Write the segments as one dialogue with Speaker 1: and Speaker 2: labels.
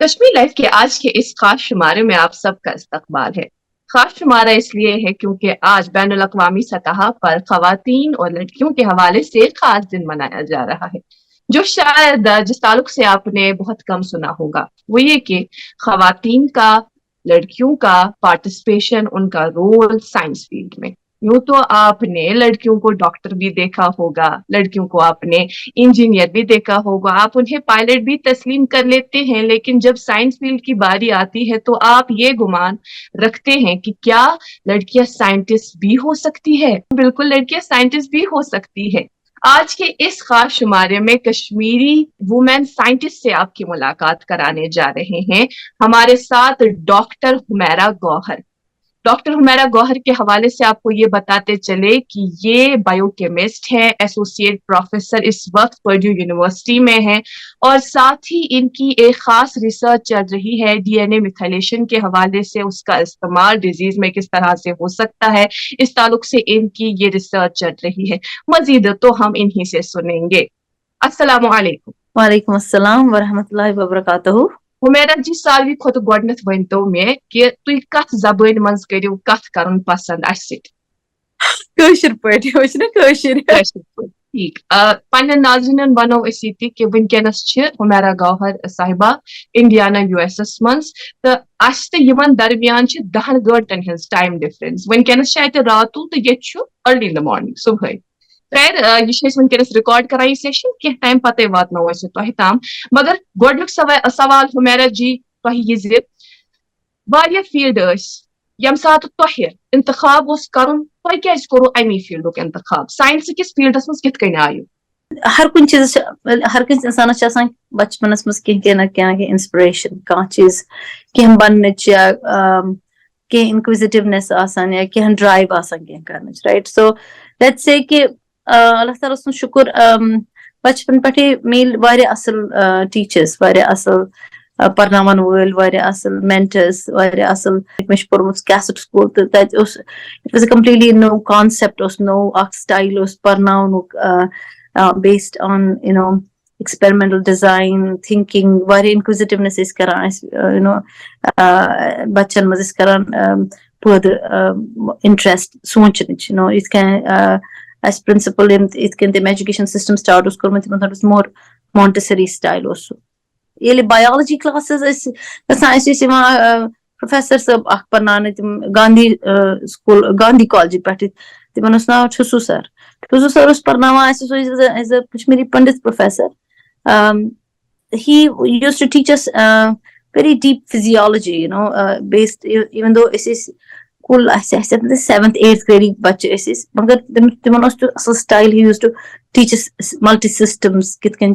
Speaker 1: Kashmir life के आज के इस खास शुमारे में आप सबका इस्तकबाल है। खास शुमारा इसलिए है क्योंकि आज बैनुल अक़वामी सतह पर खवातीन और लड़कियों के हवाले से एक खास दिन मनाया जा रहा है, जो शायद जिस ताल्लुक से आपने बहुत कम सुना होगा, वो ये कि खवातीन का, लड़कियों का पार्टिसिपेशन, उनका रोल साइंस फील्ड में। यूं तो आपने लड़कियों को डॉक्टर भी देखा होगा, लड़कियों को आपने इंजीनियर भी देखा होगा, आप उन्हें पायलट भी तस्लीम कर लेते हैं, लेकिन जब साइंस फील्ड की बारी आती है तो आप ये गुमान रखते हैं कि क्या लड़कियां साइंटिस्ट भी हो सकती है। बिल्कुल, लड़कियां साइंटिस्ट भी हो सकती है। आज के इस खास शुमारे में कश्मीरी वुमेन साइंटिस्ट से आपकी मुलाकात कराने जा रहे हैं। हमारे साथ डॉक्टर हुमैरा गौहर। डॉक्टर हुमैरा गौहर के हवाले से आपको ये बताते चले कि ये बायोकेमिस्ट है, एसोसिएट प्रोफेसर इस वक्त पर्ड्यू यूनिवर्सिटी में है, और साथ ही इनकी एक खास रिसर्च चल रही है डीएनए मिथाइलेशन के हवाले से, उसका इस्तेमाल डिजीज में किस तरह से हो सकता है, इस ताल्लुक से इनकी ये रिसर्च चल रही है। मजीद तो हम इन्हीं से सुनेंगे। अस्सलाम वालेकुम।
Speaker 2: वालेकुम अस्सलाम वरहमतुल्लाहि वबरकातुहू।
Speaker 1: हुमैरा जी, सालवी खोत गोडनथ वनतो मे कि तुई कथ जबान मज करियो कथ करन पसंद अस
Speaker 2: कशिर पट ना कशिर।
Speaker 1: ठीक। पन्न नाज़रीनन वनो अस ये कि वनकस हुमैरा गौहर साहिबा इंडियाना यूएसएस मज तो अस तो यमन दरमियान 10 घंटन हज टाइम डिफरेंस। वनकस रातु तो ये अर्ली इन द मॉर्निंग सुबह। खैर, यह वनकस रिकॉर्ड करान यह सेशन कह टाइम पते वातनो तह ताम। मगर गोडनुक सवाल हुमैरा जी तह यह वारिया फील्ड यम सात तह इंतखाब करन, तह क्या करो अमी फील्डुक इंतखाब, साइंस किस फील्डस मज कित कन आयु?
Speaker 2: हर कुछ चीज, हर किस इंसानस बचपनस मज कह ना क्या इंस्पिरेशन, कह चीज कह बन या कह इनक्विजिटिवनेस या कह ड्राइव कह कर, राइट। सो लेट्स से कि अल्लाह ताला सुन शुक्र, बचपन पे मिल वारिया असल टीचर्स, वारिया असल पर्नावन वल, वारिया असल मेंटर्स, वारिया असल मे पोर्मुत कैसेट स्कूल तो तत it was a completely no concept, no style पर्नावनुक based on experimental design thinking, वारिया inquisitiveness is karan बच्चन मज karan pud interest सोचनच, it can as principal in it can the education system start us kormut more Montessori style also. ये biology classes science is professor सब अख पर्नाने तिम Gandhi school, Gandhi college पे तिमन नाव ठुसु sir. ठुसु sir उस पर्नावा as a Kashmiri Pandit professor. He used to teach us very deep physiology, based, even though it is cool, I said the 7th 8th grade बच्चे इस मगर तिमन असल style he used to teach us multi systems कित कन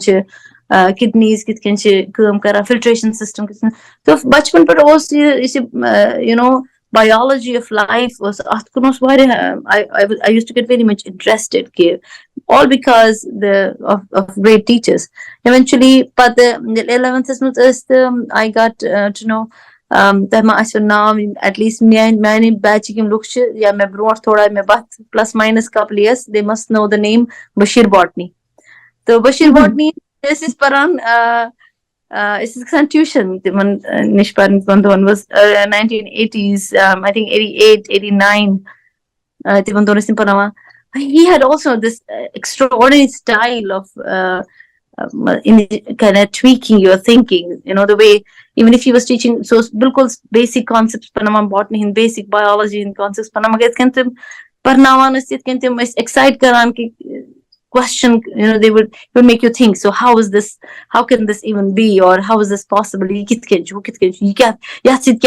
Speaker 2: kidneys कित कन काम करा, filtration system कित तो बचपन पर उस biology of life was I used to get very much interested, all because of great teachers. Eventually but the 11th I got to know now at least many batch kim look या मैं brought थोड़ा मैं बात plus minus couple years they must know the name Bashir Botany. तो Bashir Botany this is paran this is tuition timan nishpan bandon was 1980s, I think 88 89 timan don sin panama. He had also this extraordinary style of in kind of tweaking your thinking, the way even if he was teaching so bilkul basic concepts panama botany in basic biology in concepts panama get kentim parnawan it kentim excite karan ki question, they would make you think, so how is this, how can this even be, or how is this possible, you kya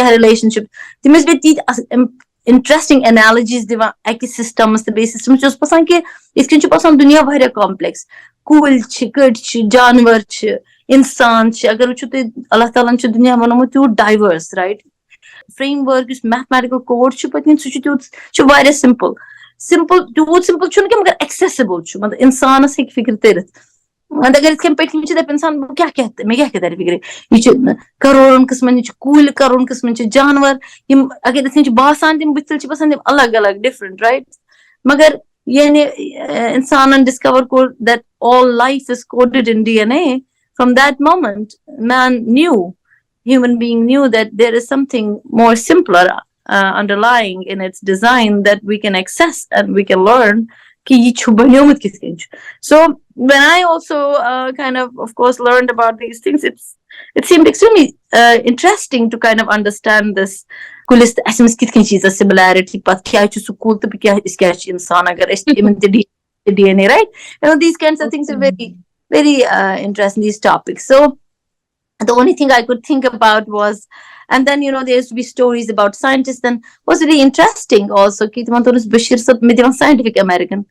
Speaker 2: relationship, there must be interesting analogies diva ecosystems the base system just pasan ke iskin pasan dunya varya complex, kul chikad janwar ch insan ch agar uchu te Allah taala ch dunya banamut tu diverse, right. Framework is mathematical code ch patin ch varya simple बहुत simple छु कि मगर accessible छु, मतलब इंसान से फिक्र तेरे मतलब अगर इसके पेट नीचे दे इंसान क्या कहते मैं क्या कहता है फिक्र ये करोड़ों किस्म नीचे कूल करोड़ों किस्म नीचे जानवर ये अगर इसके नीचे बासान दिन बिचल ची पसंद अलग अलग different, right. मगर ये ने इंसान discover को that all life is coded in DNA. From that moment man knew human being knew that there is something more simpler underlying in its design that we can access and we can learn. So when I also of course learned about these things, it seemed extremely interesting to kind of understand this kulis asm's kit kin cheez similarity pat kya chu school to kya is kya insan agar DNA, right? These kinds of things are very very interesting, these topics. So the only thing I could think about was, and then there used to be stories about scientists, and was really interesting also. Bashir Scientific American.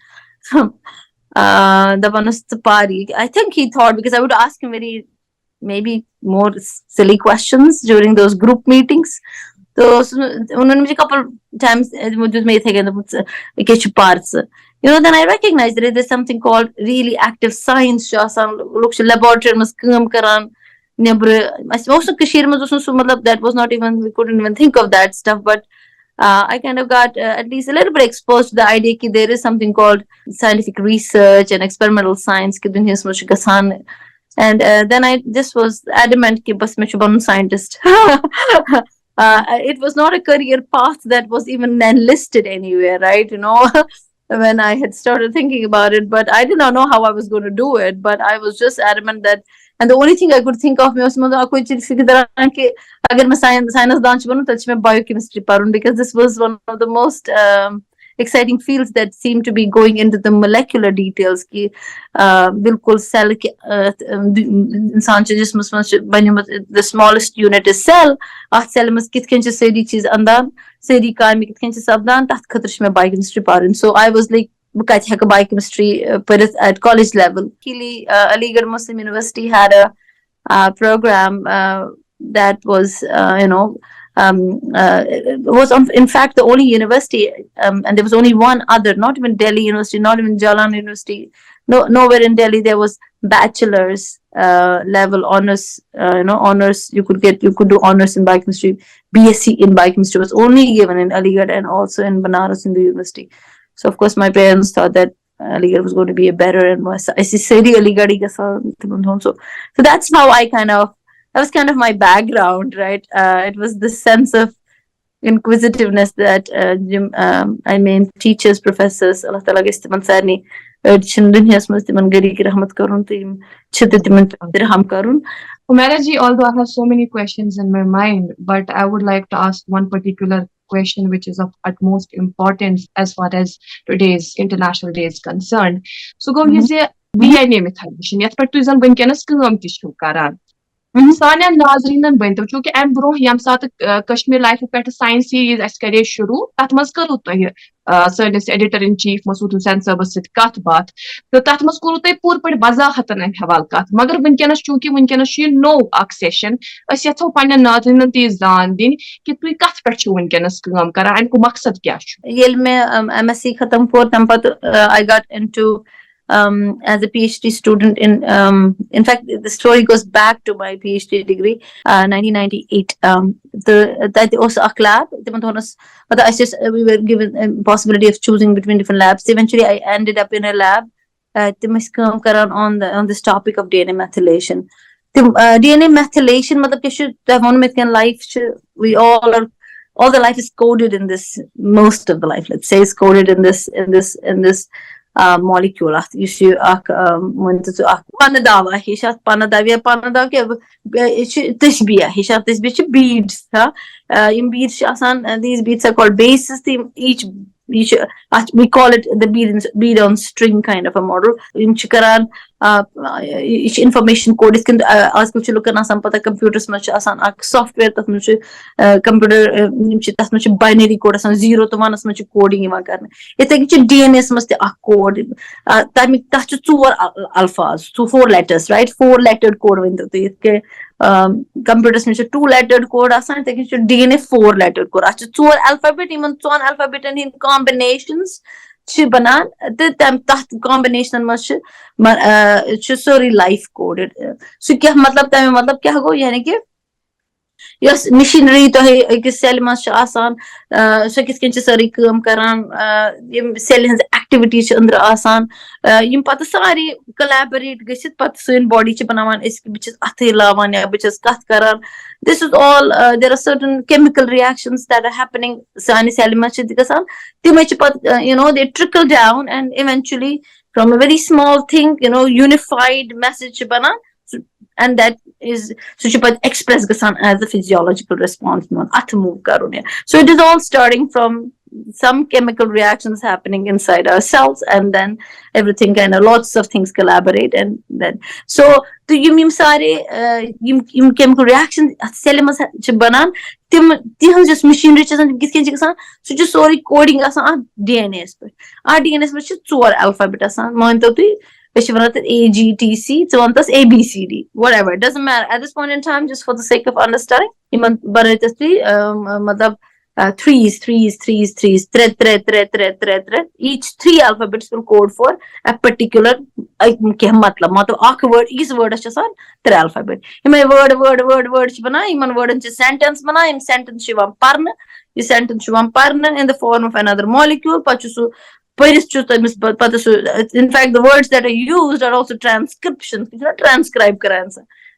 Speaker 2: The one was the party. I think he thought, because I would ask him very maybe more silly questions during those group meetings. So a couple times parts. Then I recognized that there's something called really active science. Laboratory that was not even, we couldn't even think of that stuff, but I kind of got at least a little bit exposed to the idea that there is something called scientific research and experimental science. And then I just was adamant that bas main banun scientist. It was not a career path that was even enlisted anywhere, right? When I had started thinking about it, but I did not know how I was going to do it. But I was just adamant that, and the only thing I could think of was biochemistry, because this was one of the most exciting fields that seem to be going into the molecular details. The smallest unit is cell. So I was like, biochemistry at college level. Aligarh Muslim University had a program that was, in fact the only university, and there was only one other, not even Delhi University, not even Jalan University, nowhere in Delhi there was bachelor's level honors. Honors, you could do honors in biochemistry. BSc in biochemistry was only given in Aligarh and also in Banaras in the university. So of course my parents thought that Aligarh was going to be a better and more. So that's how that was kind of my background, right? It was this sense of inquisitiveness that I mean, teachers, professors, Allah Ta'ala istiman sarni
Speaker 1: although I have so many questions in my mind, but I would like to ask one particular question which is of utmost importance as far as today's International Day is concerned. So go DNA methylation. Yat pat tu zan bunkenas kaam tishu karan. Sania नाजरीनन बनो चूंकि अम ब्रो यम सात Kashmir Life पे science series अस करे शुरू तथ मज करू तुह सनिस editor in chief Masood Hussain सबस सत कथ बात तो तथ मज करू तुह पूर पे वजाहतन अम हवाल कथ मगर वनकस चूंकि वनकस नो अख सेशन अस यथो पन्न नाजरीनन ती जान दिन कि तुह कथ पे वनकस काम कर अमुक मकसद क्या
Speaker 2: ये मैं MSc खत्म कोर तम पत I got into as a PhD student in fact, the story goes back to my PhD degree, 1998. That also a lab. We were given a possibility of choosing between different labs. Eventually, I ended up in a lab on this topic of DNA methylation. DNA methylation, life, we all the life is coded in this. Most of the life, let's say, is coded in this molecule. You see, panadawa. He shot panadawa. Panadawa. He shot this beads. In beads, these beads are called bases. Each we call it the bead on string kind of a model. In Chikaran, each information code is ask you to look at some computers much as software computer binary code as 0 to 1 as much coding it's like DNS must a code that 2 alphas, 4 letters, right? 4-lettered code computers में 2-lettered code आसान है कि DNA 4-lettered code अच्छा 2 alphabet even 2 alphabet and in combinations च बनान तम combination much च sorry life coded so क्या मतलब क्या हो यानी कि Yes, machinery to ekis cell mas cha asan so kis ken sari kaam karan yim cell his activity ch andar asan yim pata sari collaborate geshit pat so in body ch banawan is which is athe lawan ya which is kath karan. This is all there are certain chemical reactions that are happening sani cell mas ch dikasan tim ch pat they trickle down and eventually from a very small thing unified message bana. And that is so she but express gasan as a physiological response non at move karune. So it is all starting from some chemical reactions happening inside our cells, and then everything kind of lots of things collaborate, and then so to yim sare yim chemical reactions cell banan tim tihon just machinery chasan gisken chasan so just sorry coding asan DNA pe DNA pe four alphabet asan mointo tu which one A G T C, so on A B C D, whatever. It doesn't matter at this point in time. Just for the sake of understanding, but it is threes, thread. Each three alphabets will code for a particular matlab word. Each word is just on three alphabet. Ima word bana. Iman word is sentence bana. In sentence shivam parna. You sentence shivam parna in the form of another molecule. Pachusu. In fact, the words that are used are also transcriptions. It's not transcribe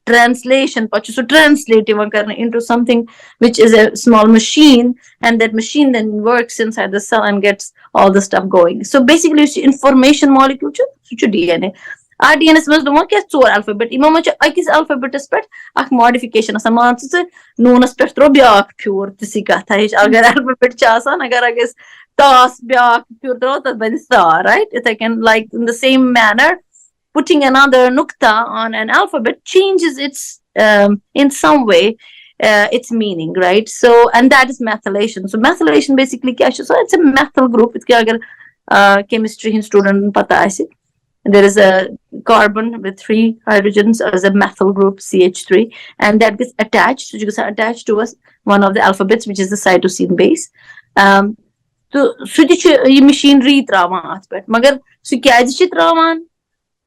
Speaker 2: translation. So translate into something which is a small machine, and that machine then works inside the cell and gets all the stuff going. So basically, it's information molecule. DNA. DNA is the one that four alphabet. Imam akis alphabet is pet ak modification as a man to known as petrobia pure to see katha. Agar alphabet chasan agar agis tas byak pure that by the star, right? It's again like in the same manner, putting another nukta on an alphabet changes its in some way its meaning, right? So and that is methylation. So methylation basically so it's a methyl group. It's chemistry student pata hai. There is a carbon with three hydrogens as a methyl group CH3, and that gets attached. So you get attached to us one of the alphabets, which is the cytosine base. So ये machinery trawan aspect. मगर so क्या है trawan?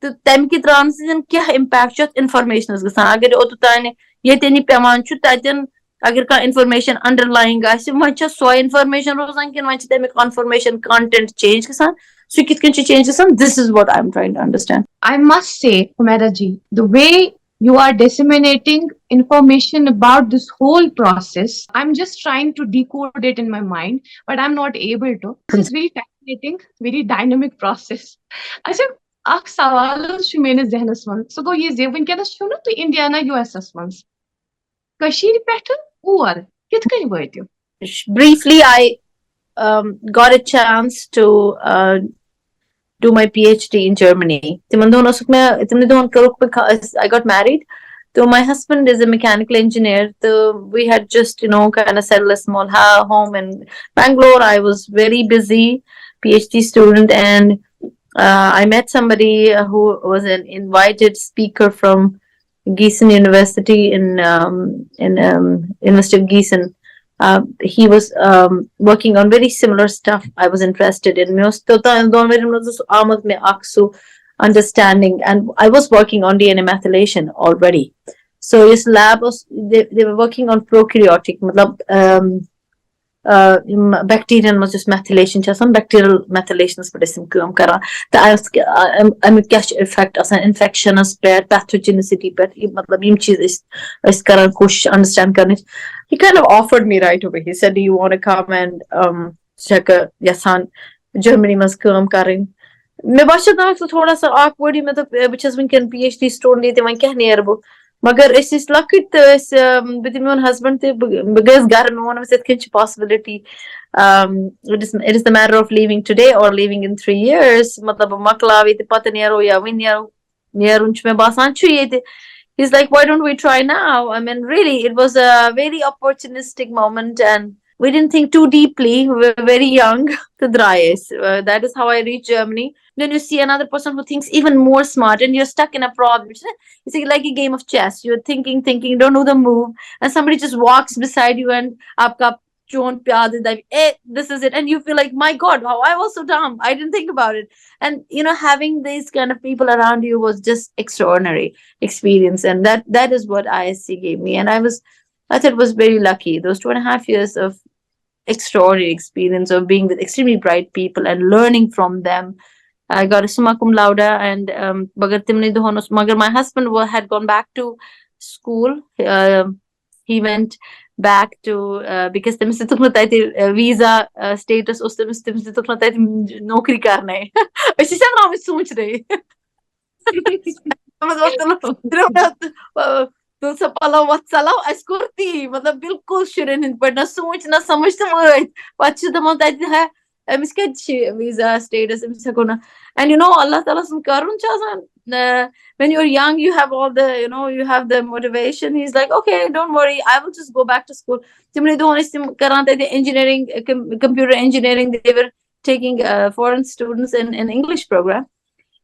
Speaker 2: तो तम की trawan से क्या impact चुत information is गसान. अगर ओतुताने ये तेनी पैमान चुत ताजन अगर का information underlying आसे वंचा so information रोज़ान कि वंचा तम information content change गसान. So kit can change some. This is what I'm trying to understand.
Speaker 1: I must say, Humaira ji, the way you are disseminating information about this whole process, I'm just trying to decode it in my mind, but I'm not able to. This is very fascinating, very dynamic process. अच्छा अख सवाल छु मेरे जहनस मन सो गो ये जे वनकनस छु न तो इंडियाना यूएसएस मन कशीर पेठ और कित कन वयतु
Speaker 2: Briefly, I got a chance to do my PhD in Germany. I got married. So my husband is a mechanical engineer. So we had just, kind of settled a small home in Bangalore. I was very busy PhD student, and I met somebody who was an invited speaker from Gießen University in University of Gießen. He was working on very similar stuff I was interested in. Understanding, and I was working on DNA methylation already. So his lab was they were working on prokaryotic, bacterial was just methylation, some bacterial methylations for this kara. I'm cash effect as an infection spread pathogenicity, but is karan kush understand karne. He kind of offered me right away. He said, "Do you want to come and check a yasan Germany must come karing." मैं बात तो थोड़ा सा awkward मतलब because when can PhD student लेते वहाँ क्या नहीं है मगर इस लकट इस बिद मेरे husband थे because घर में one of us किंच possibility it is the matter of leaving today or leaving in 3 years मतलब मकलावी ते पता नहीं यारो या विन यारो उन्च में बासान चाहिए थे. He's like, why don't we try now? I mean, really, it was a very opportunistic moment, and we didn't think too deeply. We were very young. That is how I reached Germany. Then you see another person who thinks even more smart, and you're stuck in a problem. It's like a game of chess. You're thinking, don't know the move, and somebody just walks beside you, and aapka this is it, and you feel like, my God, how I was so dumb. I didn't think about it. And having these kind of people around you was just extraordinary experience, and that is what ISC gave me. And I was I thought it was very lucky. Those 2.5 years of extraordinary experience of being with extremely bright people and learning from them. I got a summa cum laude, and magar timne dono, magar my husband had gone back to school. He went back to because تٔمِس تہِ تُکنہٕ تَتہِ visa status اوس تٔمِس تہِ تُکنہٕ تَتہِ نوکری کرنے. أسۍ چھِ آمٕتۍ سونٛچنٕے. تُل سا پَلو وۄتھ ژَلاو اَسہِ کوٚر تی مطلب بِلکُل شُرٮ۪ن ہٕنٛدۍ پٲٹھۍ نہ سونٛچ نہ سَمجھ تہٕ وٲتۍ پَتہٕ چھِ دَپان تَتہِ ہے أمِس کَتہِ چھِ ویٖزا سٹیٹس أمِس ہٮ۪کو نہٕ اینڈ یوٗ نو اللہ تعالیٰ سُنٛد کَرُن چھُ آسان when you're young you have all the you have the motivation. He's like, okay, don't worry, I will just go back to school. تِمنٕے دۄہن ٲسۍ تِم کران تَتہِ engineering, computer engineering. They were taking foreign students in English program.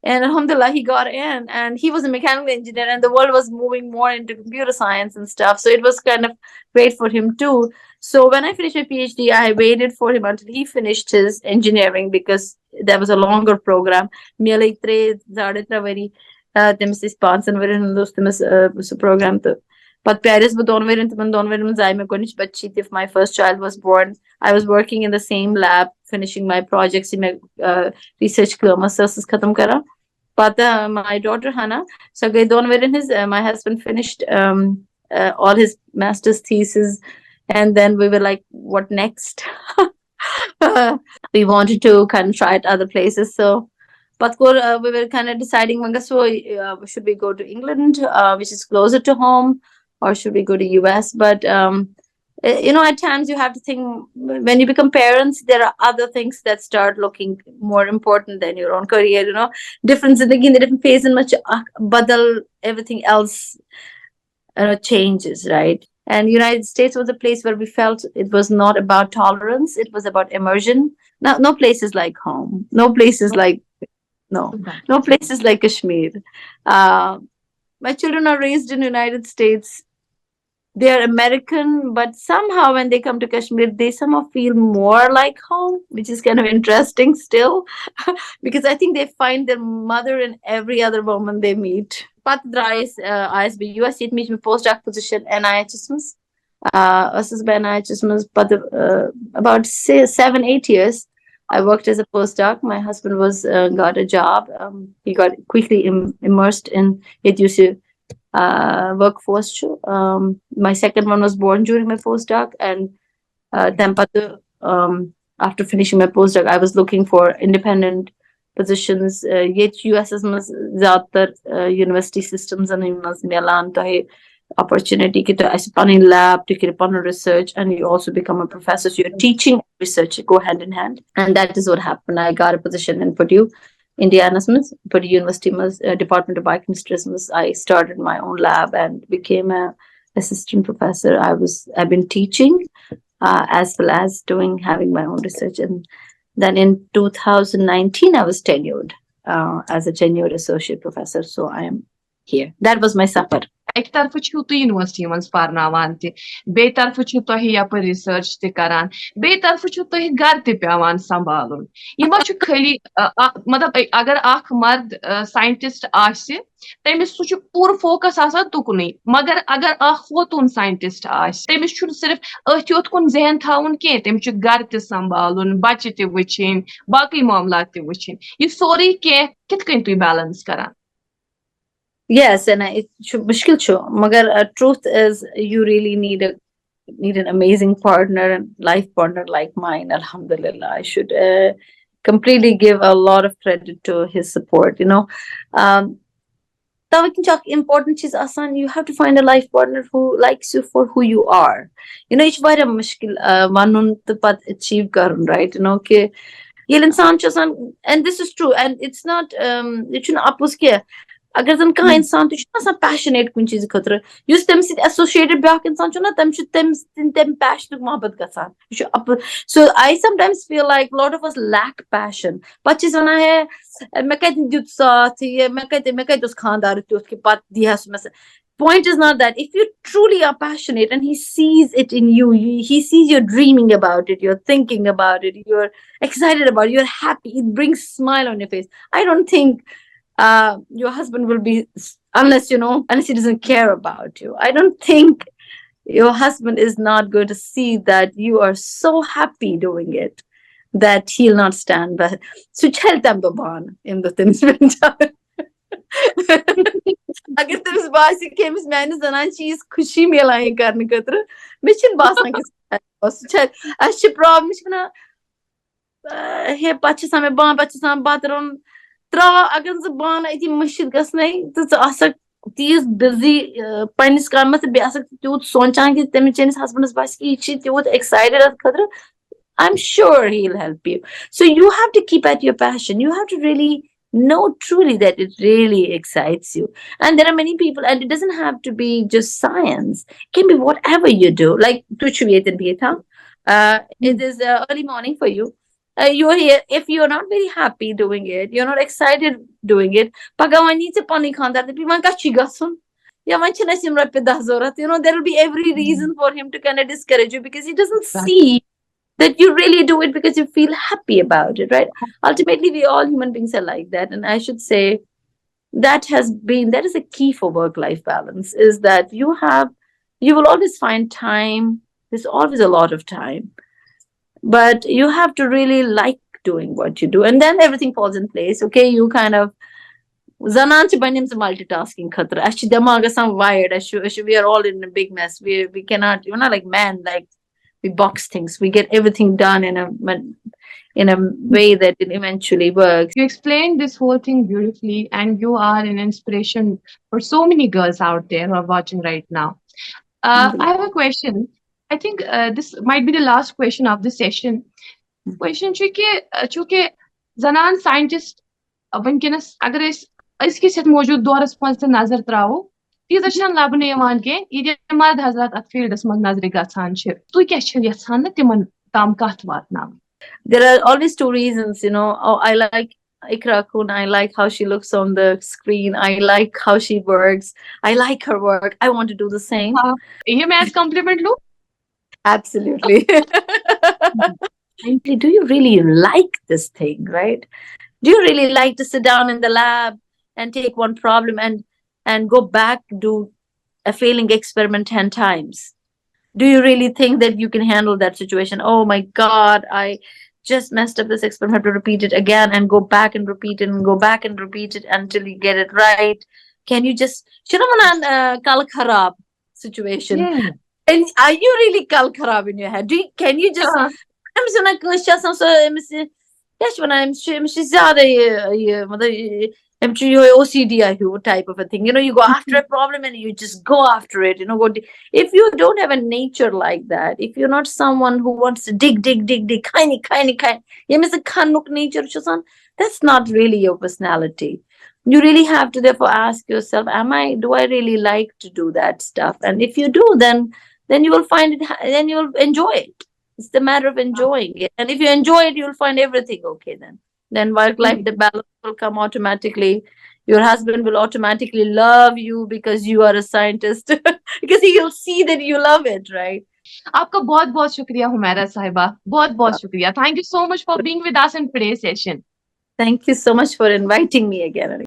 Speaker 2: And alhamdulillah, he got in, and he was a mechanical engineer, and the world was moving more into computer science and stuff. So it was kind of great for him too. So when I finished my PhD, I waited for him until he finished his engineering because there was a longer program. Nearly 3.5 ؤری تٔمِس ٲسۍ 5 ؤرین ہُنٛد اوس تٔمِس سُہ program تہٕ پَتہٕ پیارٮ۪س بہٕ 2 ؤرین تِمن 2 ؤرین منٛز آیہِ مےٚ گۄڈٕنِچ بَچی تہِ. My first child was born. I was working in the same lab, finishing my projects. Research کٲم ٲس سۄ ٲسٕس ختم کران. پَتہٕ my daughter Hannah, سۄ گٔے 2 ؤرین ہِنٛز. My husband finished all his master's thesis, and then we were like, what next? We wanted to kind of try at other places. So but we were kind of deciding, should we go to England, which is closer to home, or should we go to US? But at times you have to think, when you become parents, there are other things that start looking more important than your own career. Difference in the different phase in much badal, everything else changes, right? And United States was a place where we felt it was not about tolerance, it was about immersion. No place is like home. No place is like no place is like Kashmir. My children are raised in United States. They are American, but somehow when they come to Kashmir, they somehow feel more like home, which is kind of interesting still, because I think they find their mother in every other woman they meet. Pat drais ISB US yet meet me postdoc position NIHs. NIHs but about 7-8 years. I worked as a postdoc. My husband got a job. He got quickly immersed in it. Workforce. My second one was born during my postdoc, and then after finishing my postdoc, I was looking for independent positions. Yet US's university systems and Milan opportunity to open lab, to get upon research, and you also become a professor. So you're teaching and research go hand in hand, and that is what happened. I got a position in Purdue, Indiana, Purdue University, Department of Biochemistry. I started my own lab and became an assistant professor. I've been teaching as well as having my own research. And then in 2019, I was tenured as a tenured associate professor. So I am here. That was my safar.
Speaker 1: एक तरफ छू तो university मज परनावान ते बे तरफ छू तो yup research ते करान बे तरफ छू तो घर ते पेवान संभालुन यमा छु खाली मतलब अगर आख मर्द साइंटिस्ट आसे तमिस छु पूरा फोकस आसान तुकुनै मगर अगर आख वोतुन साइंटिस्ट आसे तमिस छु सिर्फ अथ्योत कुन जहन थाउन के तमिस छु घर ते संभालुन बच्चे ते वचिन बाकी मामलात ते वचिन ये सोरी के कित कन तु बैलेंस करान.
Speaker 2: Yes, and it's mushkil chu. Magar truth is, you really need an amazing partner and life partner like mine. Alhamdulillah, I should completely give a lot of credit to his support. Important is asan. You have to find a life partner who likes you for who you are. It's very mushkil manun tapat achieve karun, right? Ke yel insan chasan, and this is true, and it's not it shouldn't appus ke. अगर जन कहाँ इंसान तो आसान passionate कुन चीज खतर use तम सित एसोसिएटेड ब्याक इंसान छु ना तम पैशन मोहब्बत गसान. So I sometimes feel like a lot of us lack passion. Pachis wana hai मैं कहती दुत साथ ये मैं कहती उस खानदार तो उसके बाद दिया सुमस. Point is not that. If you truly are passionate and he sees it in you, he sees you're dreaming about it, you're thinking about it, you're excited about it, you're happy, it brings a smile on your face. I don't think your husband will be, unless he doesn't care about you. I don't think your husband is not going to see that you are so happy doing it that he'll not stand by. So tell them the ban in the things. अगर तमिस बासी कि अमिस मेयानिस जनान चीज खुशी मिलाइन करने खतर मे छिन बासान कि अस problem छ वना हे पछ समे बान पछ सम बात रोन त्रा अगर ज बान अति मशिद गसनै त आसक तीस बिजी पनिस कमस बे आसक त्यूत सोचान कि तमिस चेनिस हस्बैंडस बास कि छि त्यूत एक्साइटेड अत खतर I'm sure he'll help you. So you have to keep at your passion. You have to really know truly that it really excites you. And there are many people, and it doesn't have to be just science. It can be whatever you do. Like it is early morning for you. You're here. If you're not very happy doing it, you're not excited doing it. Pagawani se pani khanda te piman kachi gasun. Ya manchina simra pe dazorat. There will be every reason for him to kind of discourage you because he doesn't see that you really do it because you feel happy about it, right? Ultimately, we all human beings are like that. And I should say that is a key for work-life balance, is that you will always find time. There's always a lot of time, but you have to really like doing what you do. And then everything falls in place. Okay. You kind of, Zanan ch banim se multitasking khatra. Ashi damag asam wired. We are all in a big mess. We cannot, like man, like we box things. We get everything done in a way that it eventually works.
Speaker 1: You explained this whole thing beautifully, and you are an inspiration for so many girls out there who are watching right now. I have a question. I think this might be the last question of the session. Question चूंकि जनान scientist वनकस अगर अजकिस मौजूद दौरस मज नजर throw तीजा लबन कह मर्द हजरत अत fields मज नजर गसान तुह क्या यहान तिमन तम कत वातना
Speaker 2: There are always two reasons, Oh, I like Ikra Kun. I like how she looks on the screen. I like how she works. I like her work. I want to do the same.
Speaker 1: ये मैं as compliment लूं?
Speaker 2: Absolutely. Do you really like this thing, right? Do you really like to sit down in the lab and take one problem and go back, do a failing experiment 10 times? Do you really think that you can handle that situation? Oh my God, I just messed up this experiment. I have to repeat it again and go back and repeat it and go back and repeat it until you get it right. Can you just, kal kharab situation?
Speaker 1: Yeah.
Speaker 2: And are you really kal kharab in your head? Can you just, OCD type of a thing. You go after a problem and you just go after it. If you don't have a nature like that, if you're not someone who wants to dig, kind, you miss a kanuk nature, that's not really your personality. You really have to therefore ask yourself, do I really like to do that stuff? And if you do, then you will find it, then you will enjoy it. It's the matter of enjoying it. And if you enjoy it, you'll find everything okay then. Then work-life balance will come automatically. Your husband will automatically love you because you are a scientist. Because he'll see that you love it, right?
Speaker 1: आपका बहुत बहुत शुक्रिया हुमैरा साहिबा, बहुत बहुत शुक्रिया. Thank you so much for being with us in today's session.
Speaker 2: Thank you so much for inviting me again.